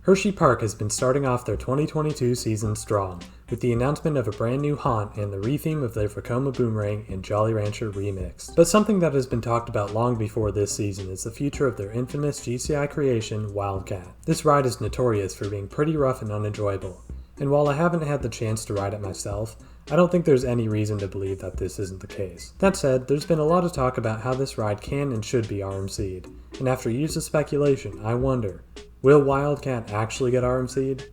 Hersheypark has been starting off their 2022 season strong, with the announcement of a brand new haunt and the retheme of their Vekoma Boomerang and Jolly Rancher remix. But something that has been talked about long before this season is the future of their infamous GCI creation, Wildcat. This ride is notorious for being pretty rough and unenjoyable, and while I haven't had the chance to ride it myself, I don't think there's any reason to believe that this isn't the case. That said, there's been a lot of talk about how this ride can and should be RMC'd, and after years of speculation, I wonder, will Wildcat actually get RMC'd?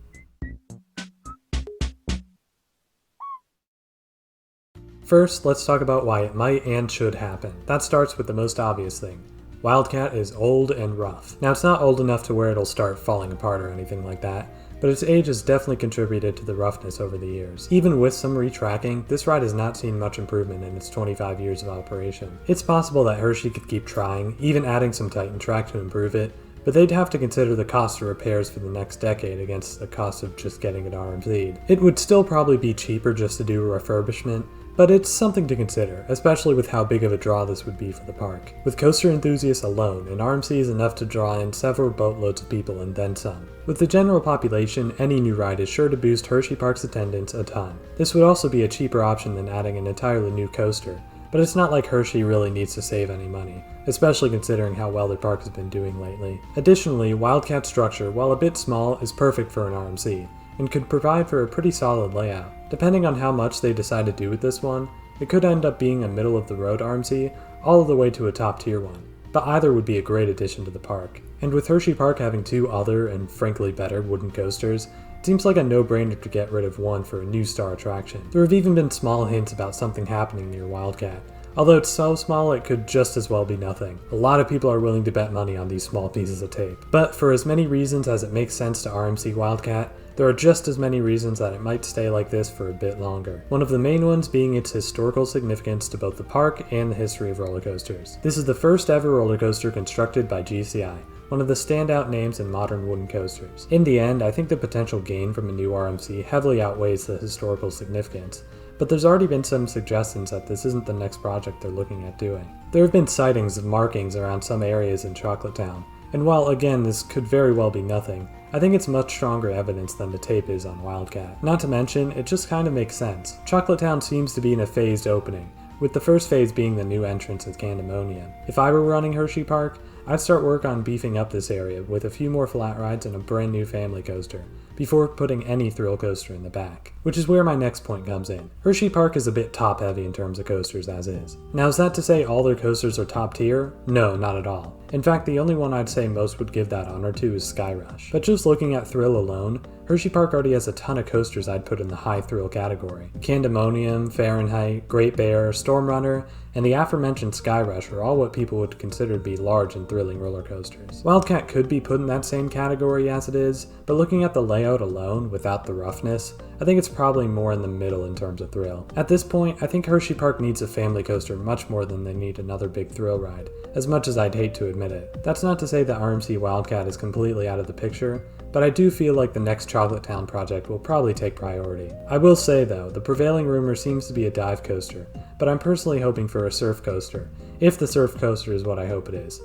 First, let's talk about why it might and should happen. That starts with the most obvious thing. Wildcat is old and rough. Now, it's not old enough to where it'll start falling apart or anything like that, but its age has definitely contributed to the roughness over the years. Even with some retracking, this ride has not seen much improvement in its 25 years of operation. It's possible that Hershey could keep trying, even adding some Titan track to improve it, but they'd have to consider the cost of repairs for the next decade against the cost of just getting it RMC'd. It would still probably be cheaper just to do a refurbishment, but it's something to consider, especially with how big of a draw this would be for the park. With coaster enthusiasts alone, an RMC is enough to draw in several boatloads of people and then some. With the general population, any new ride is sure to boost Hersheypark's attendance a ton. This would also be a cheaper option than adding an entirely new coaster, but it's not like Hershey really needs to save any money, especially considering how well their park has been doing lately. Additionally, Wildcat's structure, while a bit small, is perfect for an RMC, and could provide for a pretty solid layout. Depending on how much they decide to do with this one, it could end up being a middle-of-the-road RMC, all the way to a top-tier one, but either would be a great addition to the park. And with Hersheypark having two other, and frankly better, wooden coasters, it seems like a no-brainer to get rid of one for a new star attraction. There have even been small hints about something happening near Wildcat, although it's so small it could just as well be nothing. A lot of people are willing to bet money on these small pieces of tape. But for as many reasons as it makes sense to RMC Wildcat, there are just as many reasons that it might stay like this for a bit longer. One of the main ones being its historical significance to both the park and the history of roller coasters. This is the first ever roller coaster constructed by GCI, one of the standout names in modern wooden coasters. In the end, I think the potential gain from a new RMC heavily outweighs the historical significance, but there's already been some suggestions that this isn't the next project they're looking at doing. There have been sightings of markings around some areas in Chocolate Town, and while again this could very well be nothing, I think it's much stronger evidence than the tape is on Wildcat. Not to mention, it just kind of makes sense. Chocolate Town seems to be in a phased opening, with the first phase being the new entrance at Canobie. If I were running Hersheypark, I'd start work on beefing up this area with a few more flat rides and a brand new family coaster, before putting any thrill coaster in the back. Which is where my next point comes in. Hersheypark is a bit top heavy in terms of coasters as is. Now is that to say all their coasters are top tier? No, not at all. In fact, the only one I'd say most would give that honor to is Sky Rush. But just looking at thrill alone, Hersheypark already has a ton of coasters I'd put in the high thrill category. Candemonium, Fahrenheit, Great Bear, Storm Runner, and the aforementioned Sky Rush are all what people would consider to be large and thrilling roller coasters. Wildcat could be put in that same category as it is, but looking at the layout alone, without the roughness, I think it's probably more in the middle in terms of thrill. At this point, I think Hersheypark needs a family coaster much more than they need another big thrill ride, as much as I'd hate to admit it. That's not to say that RMC Wildcat is completely out of the picture, but I do feel like the next Chocolate Town project will probably take priority. I will say though, the prevailing rumor seems to be a dive coaster, but I'm personally hoping for a surf coaster, if the surf coaster is what I hope it is.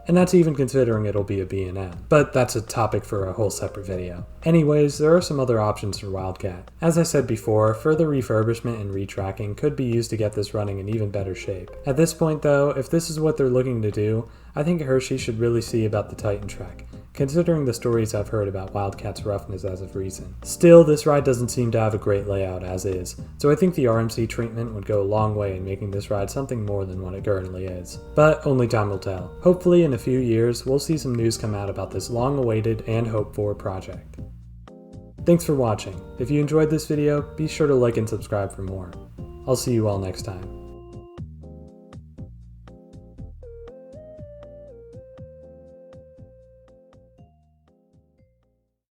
And that's even considering it'll be a B&M. But that's a topic for a whole separate video. Anyways, there are some other options for Wildcat. As I said before, further refurbishment and retracking could be used to get this running in even better shape. At this point though, if this is what they're looking to do, I think Hershey should really see about the Titan track, considering the stories I've heard about Wildcat's roughness as of recent. Still, this ride doesn't seem to have a great layout as is, so I think the RMC treatment would go a long way in making this ride something more than what it currently is. But only time will tell. Hopefully in a few years, we'll see some news come out about this long-awaited and hoped-for project. Thanks for watching. If you enjoyed this video, be sure to like and subscribe for more. I'll see you all next time.